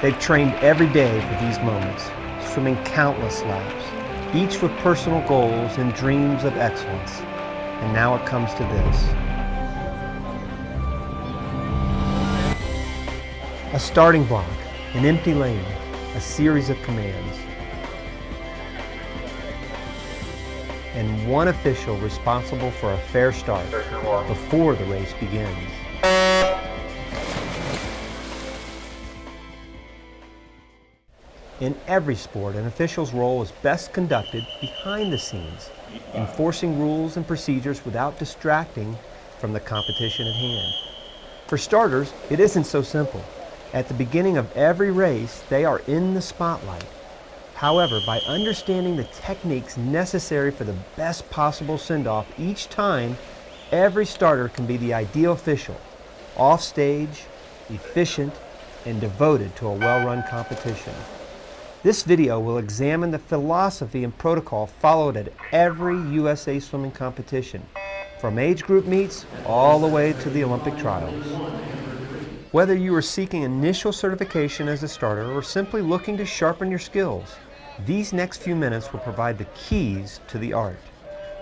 They've trained every day for these moments, swimming countless laps, each with personal goals and dreams of excellence. And now it comes to this. A starting block, an empty lane, a series of commands, and one official responsible for a fair start before the race begins. In every sport, an official's role is best conducted behind the scenes, enforcing rules and procedures without distracting from the competition at hand. For starters, it isn't so simple. At the beginning of every race, they are in the spotlight. However, by understanding the techniques necessary for the best possible send-off each time, every starter can be the ideal official, off-stage, efficient, and devoted to a well-run competition. This video will examine the philosophy and protocol followed at every USA swimming competition, from age group meets all the way to the Olympic trials. Whether you are seeking initial certification as a starter or simply looking to sharpen your skills, these next few minutes will provide the keys to the art.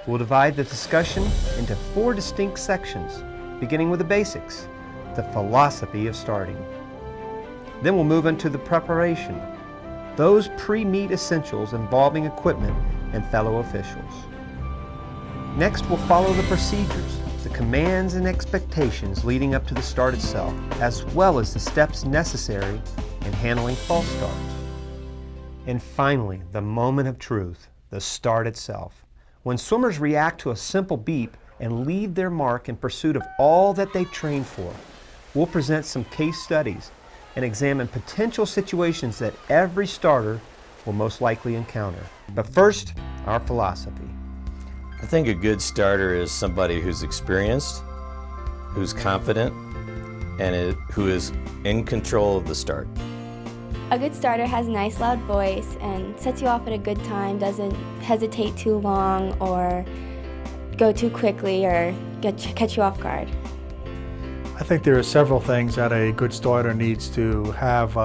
We'll divide the discussion into 4 distinct sections, beginning with the basics, the philosophy of starting. Then we'll move into the preparation, those pre-meet essentials involving equipment and fellow officials. Next, we'll follow the procedures, the commands and expectations leading up to the start itself, as well as the steps necessary in handling false starts. And finally, the moment of truth, the start itself. When swimmers react to a simple beep and leave their mark in pursuit of all that they've trained for, we'll present some case studies and examine potential situations that every starter will most likely encounter. But first, our philosophy. I think a good starter is somebody who's experienced, who's confident, and who is in control of the start. A good starter has a nice loud voice and sets you off at a good time, doesn't hesitate too long or go too quickly or catch you off guard. I think there are several things that a good starter needs to have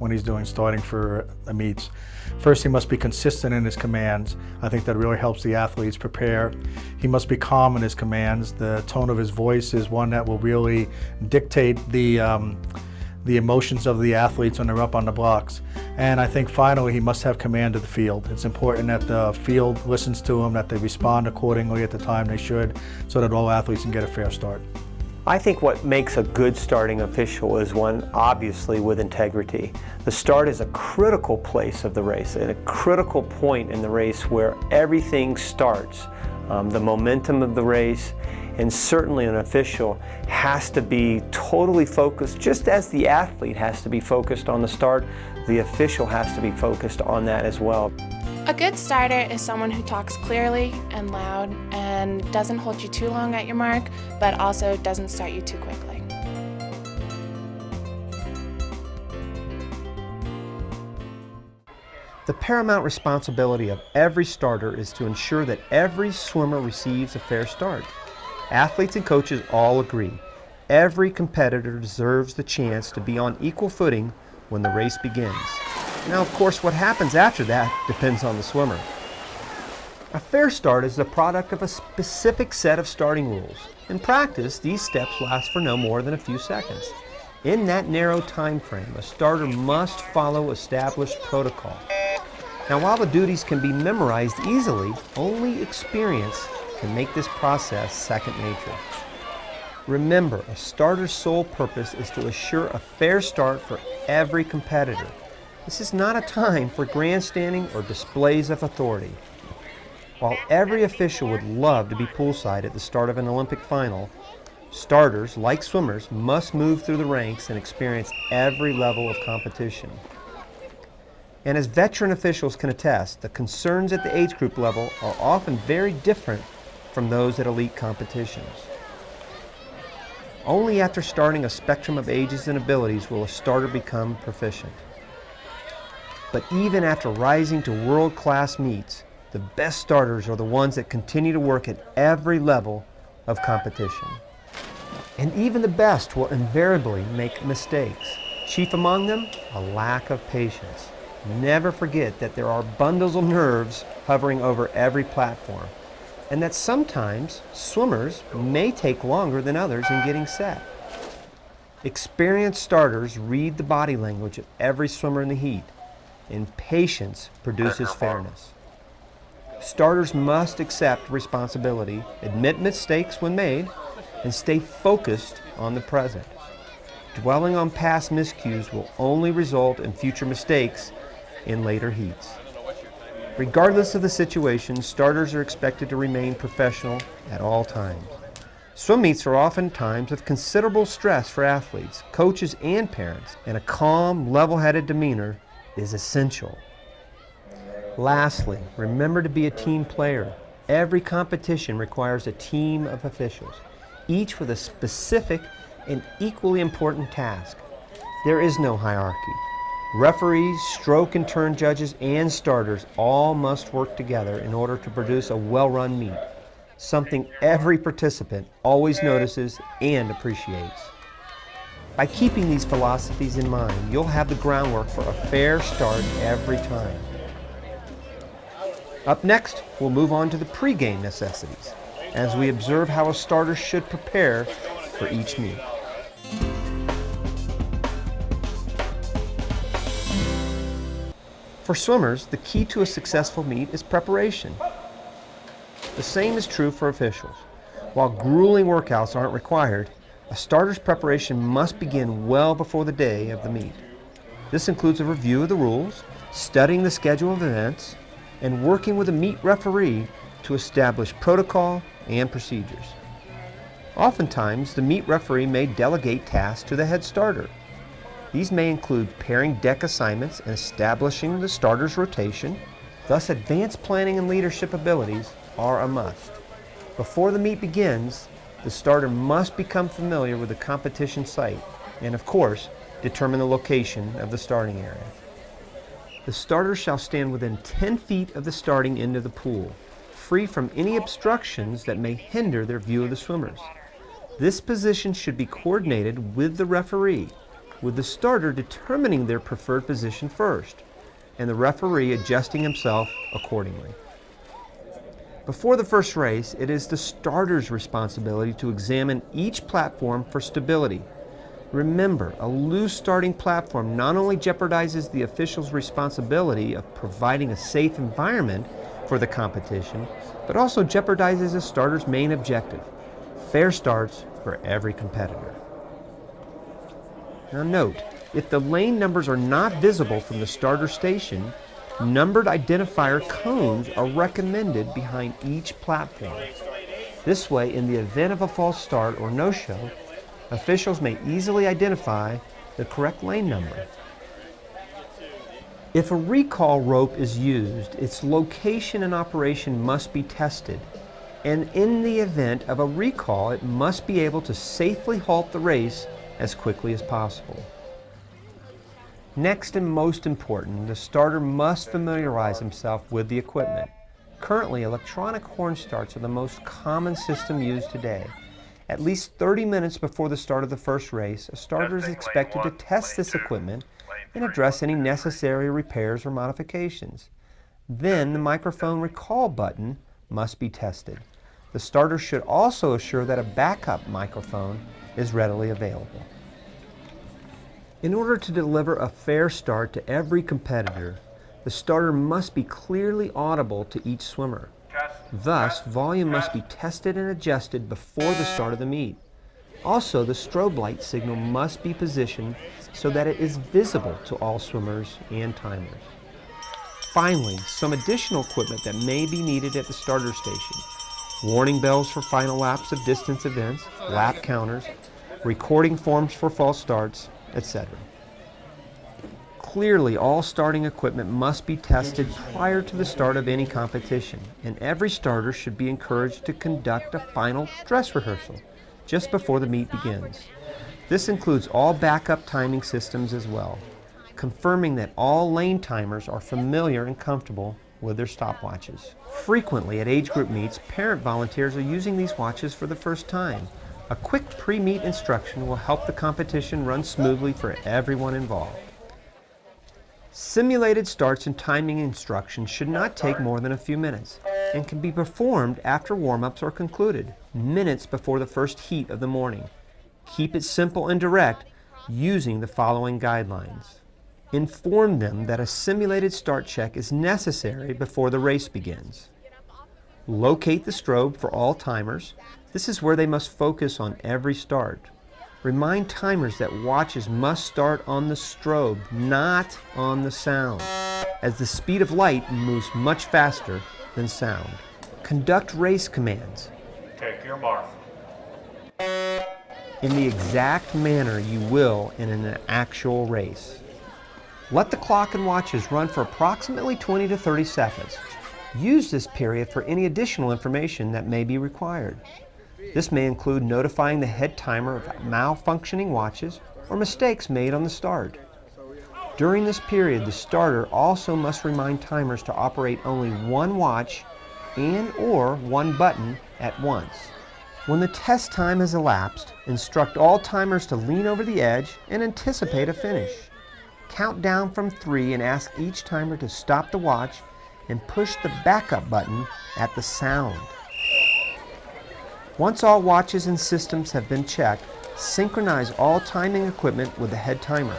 when he's doing starting for the meets. First, he must be consistent in his commands. I think that really helps the athletes prepare. He must be calm in his commands. The tone of his voice is one that will really dictate the emotions of the athletes when they're up on the blocks. And I think finally he must have command of the field. It's important that the field listens to him, that they respond accordingly at the time they should, so that all athletes can get a fair start. I think what makes a good starting official is one obviously with integrity. The start is a critical place of the race, and a critical point in the race where everything starts. The momentum of the race, and certainly an official has to be totally focused, just as the athlete has to be focused on the start, the official has to be focused on that as well. A good starter is someone who talks clearly and loud and doesn't hold you too long at your mark, but also doesn't start you too quickly. The paramount responsibility of every starter is to ensure that every swimmer receives a fair start. Athletes and coaches all agree. Every competitor deserves the chance to be on equal footing when the race begins. Now, of course, what happens after that depends on the swimmer. A fair start is the product of a specific set of starting rules. In practice, these steps last for no more than a few seconds. In that narrow time frame, a starter must follow established protocol. Now, while the duties can be memorized easily, only experience can make this process second nature. Remember, a starter's sole purpose is to assure a fair start for every competitor. This is not a time for grandstanding or displays of authority. While every official would love to be poolside at the start of an Olympic final, starters, like swimmers, must move through the ranks and experience every level of competition. And as veteran officials can attest, the concerns at the age group level are often very different from those at elite competitions. Only after starting a spectrum of ages and abilities will a starter become proficient. But even after rising to world-class meets, the best starters are the ones that continue to work at every level of competition. And even the best will invariably make mistakes. Chief among them, a lack of patience. Never forget that there are bundles of nerves hovering over every platform, and that sometimes swimmers may take longer than others in getting set. Experienced starters read the body language of every swimmer in the heat, and patience produces fairness. Starters must accept responsibility, admit mistakes when made, and stay focused on the present. Dwelling on past miscues will only result in future mistakes in later heats. Regardless of the situation, starters are expected to remain professional at all times. Swim meets are often times of considerable stress for athletes, coaches, and parents, and a calm, level-headed demeanor is essential. Lastly, remember to be a team player. Every competition requires a team of officials, each with a specific and equally important task. There is no hierarchy. Referees, stroke and turn judges, and starters all must work together in order to produce a well-run meet, something every participant always notices and appreciates. By keeping these philosophies in mind, you'll have the groundwork for a fair start every time. Up next, we'll move on to the pregame necessities as we observe how a starter should prepare for each meet. For swimmers, the key to a successful meet is preparation. The same is true for officials. While grueling workouts aren't required, a starter's preparation must begin well before the day of the meet. This includes a review of the rules, studying the schedule of events, and working with a meet referee to establish protocol and procedures. Oftentimes, the meet referee may delegate tasks to the head starter. These may include pairing deck assignments and establishing the starter's rotation. Thus, advanced planning and leadership abilities are a must. Before the meet begins, the starter must become familiar with the competition site and, of course, determine the location of the starting area. The starter shall stand within 10 feet of the starting end of the pool, free from any obstructions that may hinder their view of the swimmers. This position should be coordinated with the referee, with the starter determining their preferred position first, and the referee adjusting himself accordingly. Before the first race, it is the starter's responsibility to examine each platform for stability. Remember, a loose starting platform not only jeopardizes the official's responsibility of providing a safe environment for the competition, but also jeopardizes the starter's main objective: fair starts for every competitor. Now note, if the lane numbers are not visible from the starter station, numbered identifier cones are recommended behind each platform. This way, in the event of a false start or no-show, officials may easily identify the correct lane number. If a recall rope is used, its location and operation must be tested, and in the event of a recall, it must be able to safely halt the race as quickly as possible. Next and most important, the starter must familiarize himself with the equipment. Currently, electronic horn starts are the most common system used today. At least 30 minutes before the start of the first race, a starter is expected to test this equipment and address any necessary repairs or modifications. Then the microphone recall button must be tested. The starter should also assure that a backup microphone is readily available. In order to deliver a fair start to every competitor, the starter must be clearly audible to each swimmer. Thus, volume must be tested and adjusted before the start of the meet. Also, the strobe light signal must be positioned so that it is visible to all swimmers and timers. Finally, some additional equipment that may be needed at the starter station: warning bells for final laps of distance events, lap counters, recording forms for false starts, etc. Clearly, all starting equipment must be tested prior to the start of any competition, and every starter should be encouraged to conduct a final dress rehearsal just before the meet begins. This includes all backup timing systems as well, confirming that all lane timers are familiar and comfortable with their stopwatches. Frequently at age group meets, parent volunteers are using these watches for the first time, A quick pre-meet instruction will help the competition run smoothly for everyone involved. Simulated starts and timing instructions should not take more than a few minutes and can be performed after warm-ups are concluded, minutes before the first heat of the morning. Keep it simple and direct using the following guidelines. Inform them that a simulated start check is necessary before the race begins. Locate the strobe for all timers. This is where they must focus on every start. Remind timers that watches must start on the strobe, not on the sound, as the speed of light moves much faster than sound. Conduct race commands. Take your mark. In the exact manner you will in an actual race. Let the clock and watches run for approximately 20 to 30 seconds. Use this period for any additional information that may be required. This may include notifying the head timer of malfunctioning watches or mistakes made on the start. During this period, the starter also must remind timers to operate only one watch and/or one button at once. When the test time has elapsed, instruct all timers to lean over the edge and anticipate a finish. Count down from 3 and ask each timer to stop the watch and push the backup button at the sound. Once all watches and systems have been checked, synchronize all timing equipment with the head timer.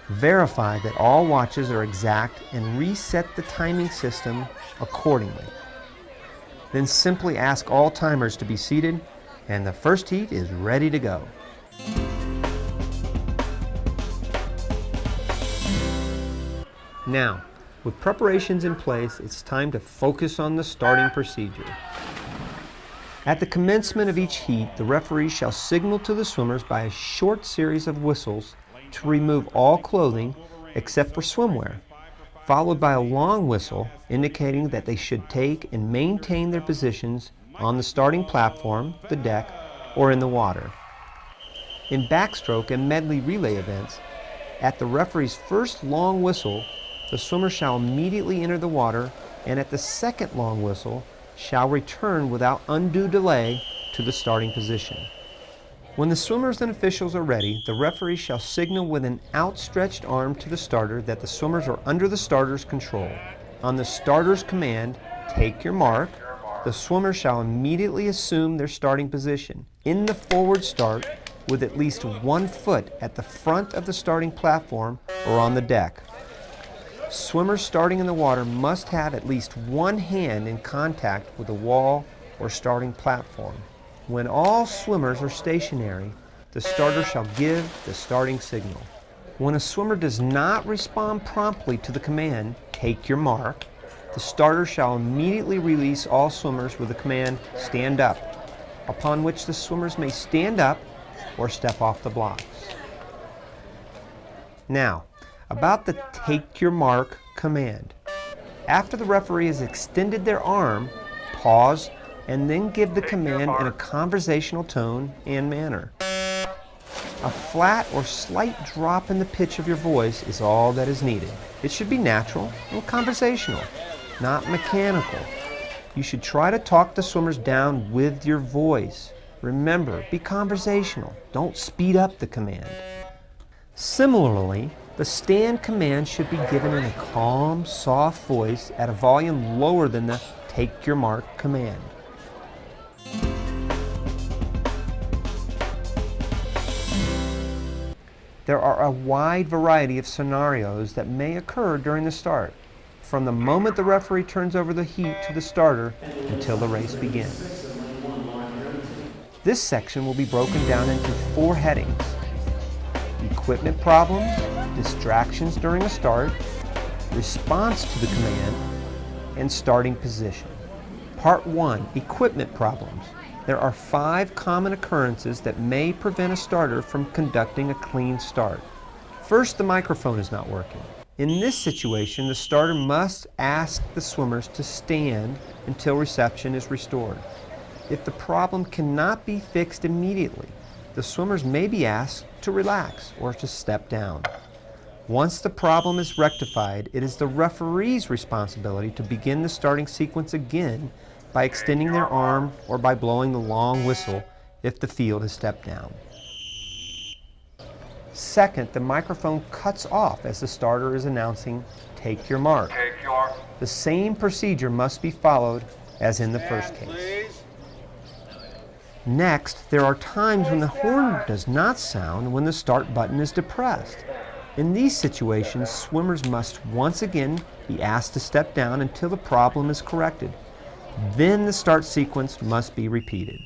Verify that all watches are exact and reset the timing system accordingly. Then simply ask all timers to be seated and the first heat is ready to go. Now, with preparations in place, it's time to focus on the starting procedure. At the commencement of each heat, the referee shall signal to the swimmers by a short series of whistles to remove all clothing except for swimwear, followed by a long whistle indicating that they should take and maintain their positions on the starting platform, the deck, or in the water. In backstroke and medley relay events, at the referee's first long whistle, the swimmer shall immediately enter the water, and at the second long whistle, shall return without undue delay to the starting position. When the swimmers and officials are ready, the referee shall signal with an outstretched arm to the starter that the swimmers are under the starter's control. On the starter's command, "Take your mark," the swimmer shall immediately assume their starting position in the forward start with at least 1 foot at the front of the starting platform or on the deck. Swimmers starting in the water must have at least one hand in contact with the wall or starting platform. When all swimmers are stationary, the starter shall give the starting signal. When a swimmer does not respond promptly to the command, "Take your mark," the starter shall immediately release all swimmers with the command, "Stand up," upon which the swimmers may stand up or step off the blocks. Now, about the "Take your mark" command. After the referee has extended their arm, pause and then give the command in a conversational tone and manner. A flat or slight drop in the pitch of your voice is all that is needed. It should be natural and conversational, not mechanical. You should try to talk the swimmers down with your voice. Remember, be conversational. Don't speed up the command. Similarly, the stand command should be given in a calm, soft voice at a volume lower than the "Take your mark" command. There are a wide variety of scenarios that may occur during the start, from the moment the referee turns over the heat to the starter until the race begins. This section will be broken down into 4 headings: equipment problems, distractions during a start, response to the command, and starting position. Part 1, equipment problems. There are 5 common occurrences that may prevent a starter from conducting a clean start. First, the microphone is not working. In this situation, the starter must ask the swimmers to stand until reception is restored. If the problem cannot be fixed immediately, the swimmers may be asked to relax or to step down. Once the problem is rectified, it is the referee's responsibility to begin the starting sequence again by extending their arm or by blowing the long whistle if the field has stepped down. Second, the microphone cuts off as the starter is announcing, "Take your mark." The same procedure must be followed as in the first case. Next, there are times when the horn does not sound when the start button is depressed. In these situations, swimmers must once again be asked to step down until the problem is corrected. Then the start sequence must be repeated.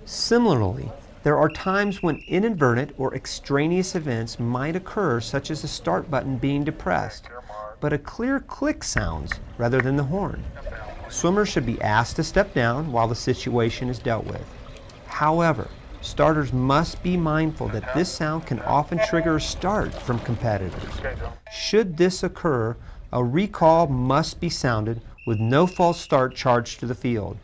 Similarly, there are times when inadvertent or extraneous events might occur, such as the start button being depressed, but a clear click sounds rather than the horn. Swimmers should be asked to step down while the situation is dealt with. However, starters must be mindful that this sound can often trigger a start from competitors. Should this occur, a recall must be sounded with no false start charged to the field.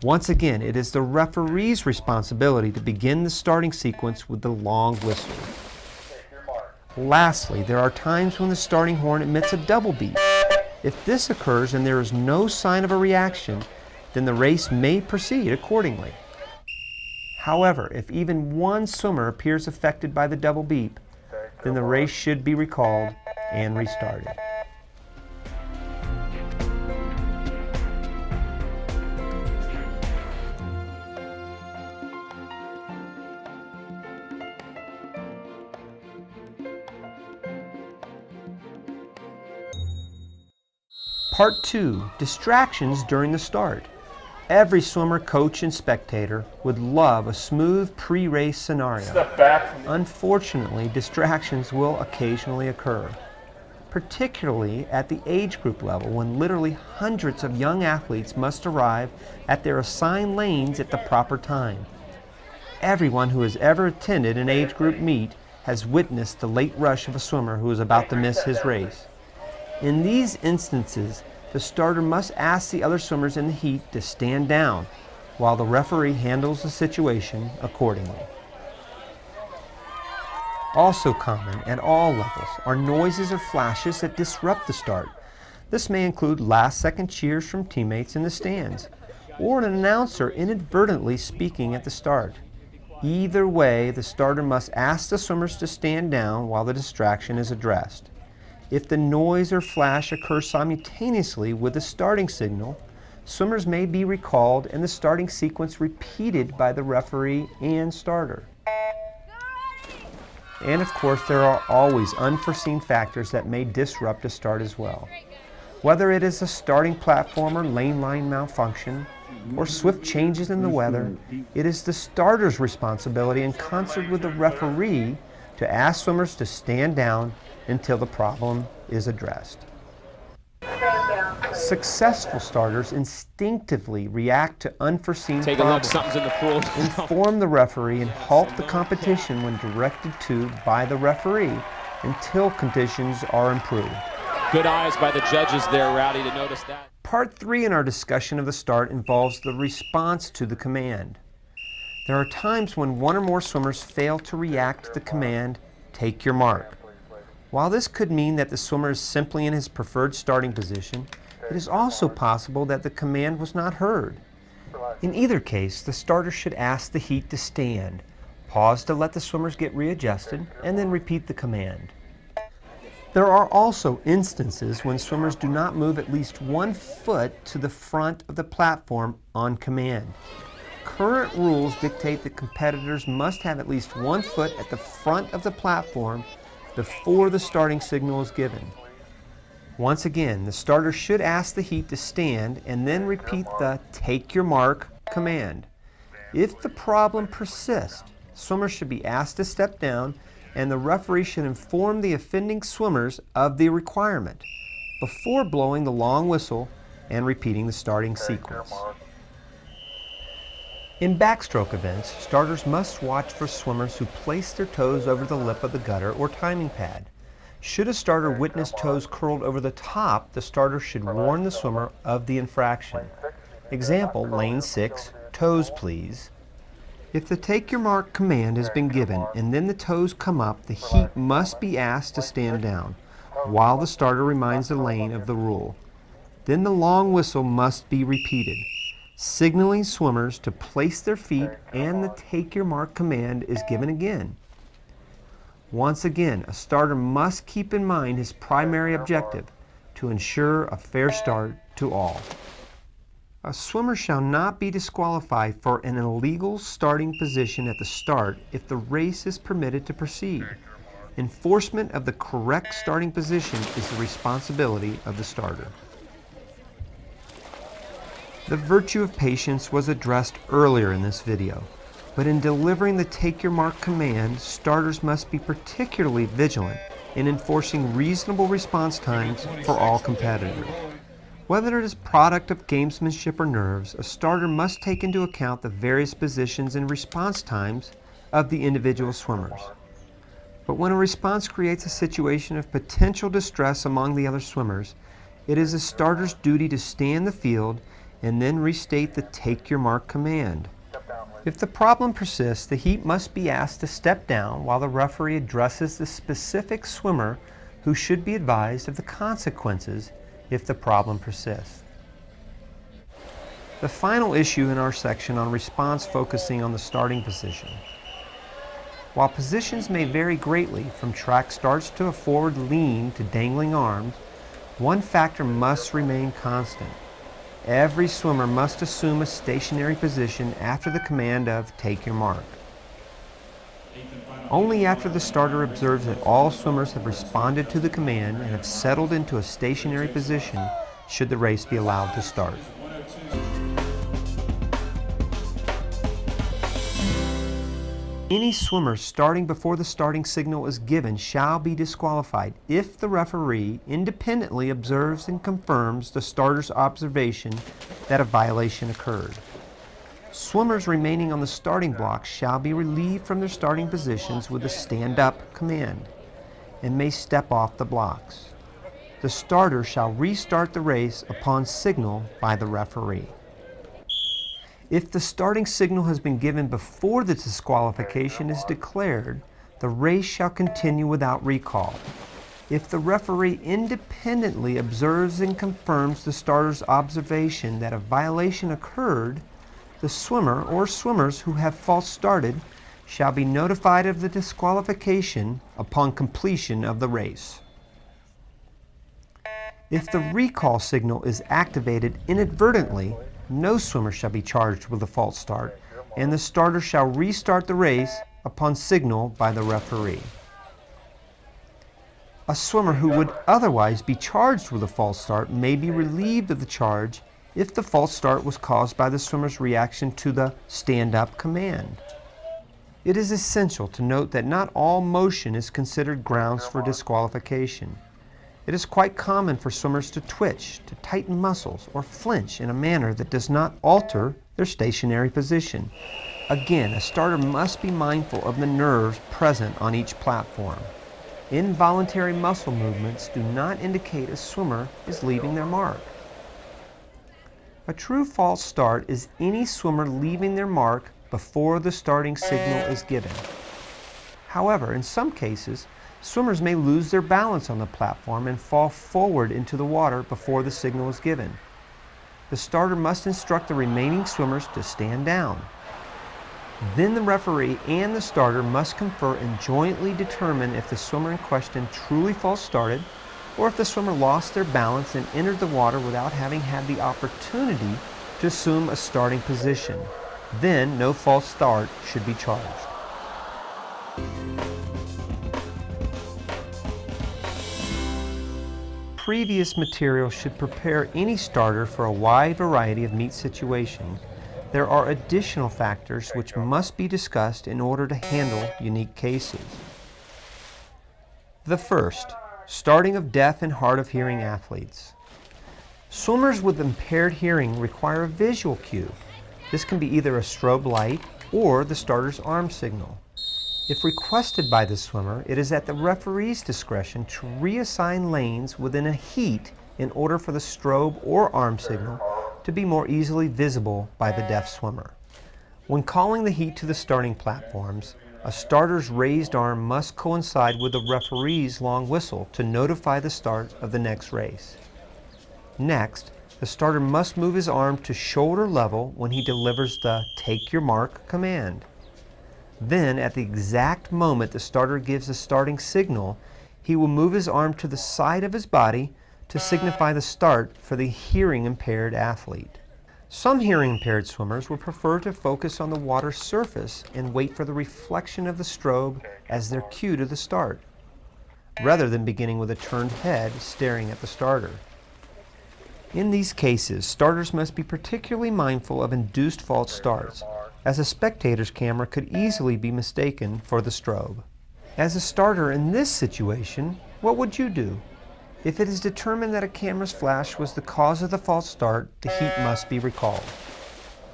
Once again, it is the referee's responsibility to begin the starting sequence with the long whistle. Lastly, there are times when the starting horn emits a double beep. If this occurs and there is no sign of a reaction, then the race may proceed accordingly. However, if even one swimmer appears affected by the double beep, then the race should be recalled and restarted. Part 2, distractions during the start. Every swimmer, coach, and spectator would love a smooth pre-race scenario. Unfortunately, distractions will occasionally occur, particularly at the age group level when literally hundreds of young athletes must arrive at their assigned lanes at the proper time. Everyone who has ever attended an age group meet has witnessed the late rush of a swimmer who is about to miss his race. In these instances, the starter must ask the other swimmers in the heat to stand down while the referee handles the situation accordingly. Also common at all levels are noises or flashes that disrupt the start. This may include last-second cheers from teammates in the stands or an announcer inadvertently speaking at the start. Either way, the starter must ask the swimmers to stand down while the distraction is addressed. If the noise or flash occurs simultaneously with the starting signal, swimmers may be recalled and the starting sequence repeated by the referee and starter. And of course, there are always unforeseen factors that may disrupt a start as well. Whether it is a starting platform or lane line malfunction, or swift changes in the weather, it is the starter's responsibility in concert with the referee to ask swimmers to stand down until the problem is addressed. Successful starters instinctively react to unforeseen problems, something's in the pool. inform the referee, and halt the competition when directed to by the referee until conditions are improved. Good eyes by the judges there, Rowdy, to notice that. Part 3 in our discussion of the start involves the response to the command. There are times when one or more swimmers fail to react to the command, "Take your mark." While this could mean that the swimmer is simply in his preferred starting position, it is also possible that the command was not heard. In either case, the starter should ask the heat to stand, pause to let the swimmers get readjusted, and then repeat the command. There are also instances when swimmers do not move at least 1 foot to the front of the platform on command. Current rules dictate that competitors must have at least 1 foot at the front of the platform before the starting signal is given. Once again, the starter should ask the heat to stand and then repeat the "Take your mark" command. If the problem persists, swimmers should be asked to step down and the referee should inform the offending swimmers of the requirement before blowing the long whistle and repeating the starting sequence. In backstroke events, starters must watch for swimmers who place their toes over the lip of the gutter or timing pad. Should a starter witness toes curled over the top, the starter should warn the swimmer of the infraction. Example, lane 6, toes please. If the "Take your mark" command has been given and then the toes come up, the heat must be asked to stand down while the starter reminds the lane of the rule. Then the long whistle must be repeated. Signaling swimmers to place their feet and the take your mark command is given again. Once again, a starter must keep in mind his primary objective, to ensure a fair start to all. A swimmer shall not be disqualified for an illegal starting position at the start if the race is permitted to proceed. Enforcement of the correct starting position is the responsibility of the starter. The virtue of patience was addressed earlier in this video, but in delivering the take your mark command, starters must be particularly vigilant in enforcing reasonable response times for all competitors. Whether it is product of gamesmanship or nerves, a starter must take into account the various positions and response times of the individual swimmers. But when a response creates a situation of potential distress among the other swimmers, it is a starter's duty to stand the field and then restate the take your mark command. If the problem persists, the heat must be asked to step down while the referee addresses the specific swimmer who should be advised of the consequences if the problem persists. The final issue in our section on response focusing on the starting position. While positions may vary greatly from track starts to a forward lean to dangling arms, one factor must remain constant. Every swimmer must assume a stationary position after the command of take your mark. Only after the starter observes that all swimmers have responded to the command and have settled into a stationary position should the race be allowed to start. Any swimmer starting before the starting signal is given shall be disqualified if the referee independently observes and confirms the starter's observation that a violation occurred. Swimmers remaining on the starting block shall be relieved from their starting positions with a stand-up command and may step off the blocks. The starter shall restart the race upon signal by the referee. If the starting signal has been given before the disqualification is declared, the race shall continue without recall. If the referee independently observes and confirms the starter's observation that a violation occurred, the swimmer or swimmers who have false started shall be notified of the disqualification upon completion of the race. If the recall signal is activated inadvertently, no swimmer shall be charged with a false start, and the starter shall restart the race upon signal by the referee. A swimmer who would otherwise be charged with a false start may be relieved of the charge if the false start was caused by the swimmer's reaction to the stand-up command. It is essential to note that not all motion is considered grounds for disqualification. It is quite common for swimmers to twitch, to tighten muscles, or flinch in a manner that does not alter their stationary position. Again, a starter must be mindful of the nerves present on each platform. Involuntary muscle movements do not indicate a swimmer is leaving their mark. A true false start is any swimmer leaving their mark before the starting signal is given. However, in some cases, swimmers may lose their balance on the platform and fall forward into the water before the signal is given. The starter must instruct the remaining swimmers to stand down. Then the referee and the starter must confer and jointly determine if the swimmer in question truly false started or if the swimmer lost their balance and entered the water without having had the opportunity to assume a starting position. Then no false start should be charged. Previous material should prepare any starter for a wide variety of meet situations. There are additional factors which must be discussed in order to handle unique cases. The first, starting of deaf and hard of hearing athletes. Swimmers with impaired hearing require a visual cue. This can be either a strobe light or the starter's arm signal. If requested by the swimmer, it is at the referee's discretion to reassign lanes within a heat in order for the strobe or arm signal to be more easily visible by the deaf swimmer. When calling the heat to the starting platforms, a starter's raised arm must coincide with the referee's long whistle to notify the start of the next race. Next, The starter must move his arm to shoulder level when he delivers the "take your mark" command. Then, at the exact moment the starter gives the starting signal, he will move his arm to the side of his body to signify the start for the hearing-impaired athlete. Some hearing-impaired swimmers would prefer to focus on the water surface and wait for the reflection of the strobe as their cue to the start, rather than beginning with a turned head staring at the starter. In these cases, starters must be particularly mindful of induced false starts, as a spectator's camera could easily be mistaken for the strobe. As a starter in this situation, what would you do? If it is determined that a camera's flash was the cause of the false start, the heat must be recalled.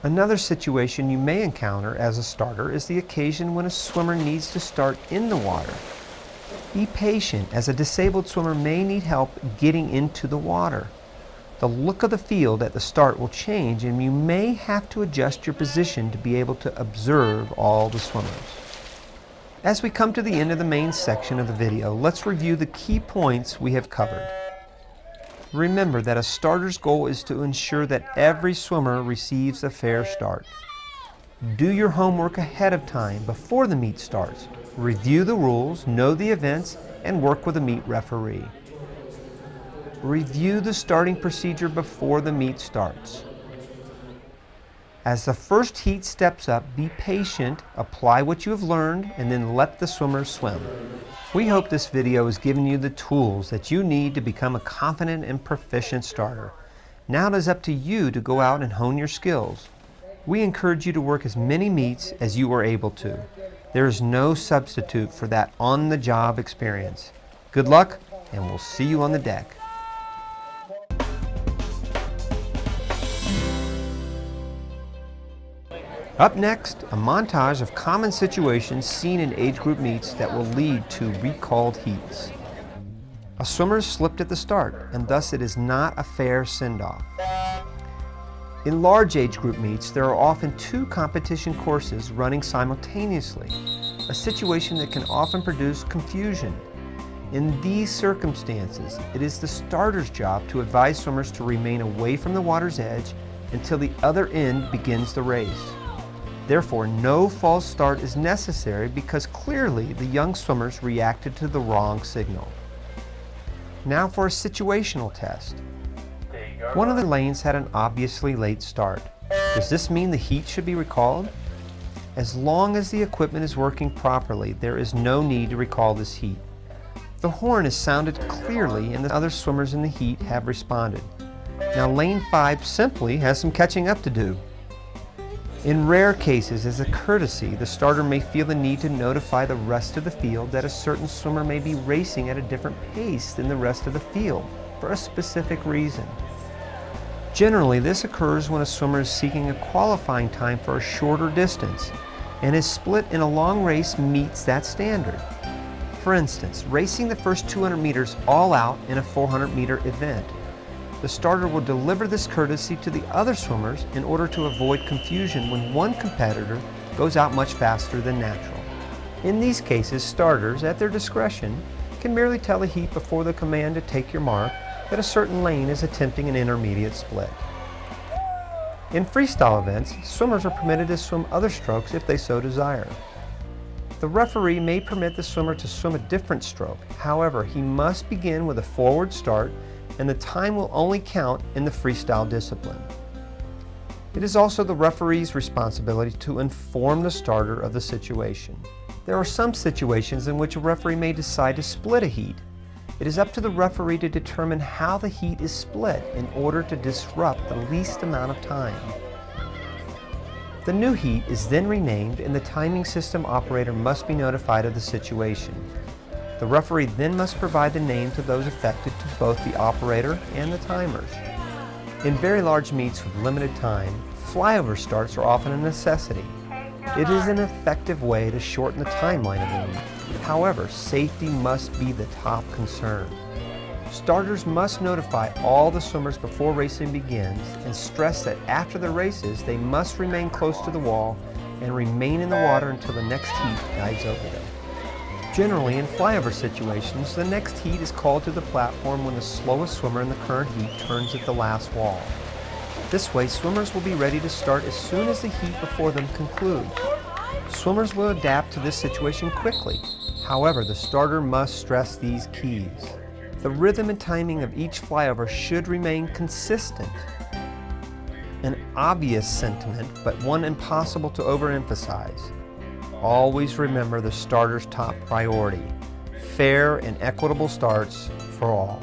Another situation you may encounter as a starter is the occasion when a swimmer needs to start in the water. Be patient, as a disabled swimmer may need help getting into the water. The look of the field at the start will change, and you may have to adjust your position to be able to observe all the swimmers. As we come to the end of the main section of the video, let's review the key points we have covered. Remember that a starter's goal is to ensure that every swimmer receives a fair start. Do your homework ahead of time before the meet starts. Review the rules, know the events, and work with a meet referee. Review the starting procedure before the meet starts. As the first heat steps up, be patient, apply what you have learned, and then let the swimmers swim. We hope this video has given you the tools that you need to become a confident and proficient starter. Now it is up to you to go out and hone your skills. We encourage you to work as many meets as you are able to. There is no substitute for that on-the-job experience. Good luck, and we'll see you on the deck. Up next, a montage of common situations seen in age group meets that will lead to recalled heats. A swimmer slipped at the start, and thus it is not a fair send-off. In large age group meets, there are often two competition courses running simultaneously, a situation that can often produce confusion. In these circumstances, it is the starter's job to advise swimmers to remain away from the water's edge until the other end begins the race. Therefore, no false start is necessary because clearly the young swimmers reacted to the wrong signal. Now for a situational test. One of the lanes had an obviously late start. Does this mean the heat should be recalled? As long as the equipment is working properly, there is no need to recall this heat. The horn is sounded clearly and the other swimmers in the heat have responded. Now lane 5 simply has some catching up to do. In rare cases, as a courtesy, the starter may feel the need to notify the rest of the field that a certain swimmer may be racing at a different pace than the rest of the field for a specific reason. Generally, this occurs when a swimmer is seeking a qualifying time for a shorter distance, and his split in a long race meets that standard. For instance, racing the first 200 meters all out in a 400-meter event. The starter will deliver this courtesy to the other swimmers in order to avoid confusion when one competitor goes out much faster than natural. In these cases, starters, at their discretion, can merely tell the heat before the command to take your mark that a certain lane is attempting an intermediate split. In freestyle events, swimmers are permitted to swim other strokes if they so desire. The referee may permit the swimmer to swim a different stroke. However, he must begin with a forward start, and the time will only count in the freestyle discipline. It is also the referee's responsibility to inform the starter of the situation. There are some situations in which a referee may decide to split a heat. It is up to the referee to determine how the heat is split in order to disrupt the least amount of time. The new heat is then renamed, and the timing system operator must be notified of the situation. The referee then must provide the name to those affected to both the operator and the timers. In very large meets with limited time, flyover starts are often a necessity. It is an effective way to shorten the timeline of the meet. However, safety must be the top concern. Starters must notify all the swimmers before racing begins and stress that after the races they must remain close to the wall and remain in the water until the next heat dives over them. Generally, in flyover situations, the next heat is called to the platform when the slowest swimmer in the current heat turns at the last wall. This way, swimmers will be ready to start as soon as the heat before them concludes. Swimmers will adapt to this situation quickly. However, the starter must stress these keys. The rhythm and timing of each flyover should remain consistent. An obvious sentiment, but one impossible to overemphasize. Always remember the starter's top priority: fair and equitable starts for all.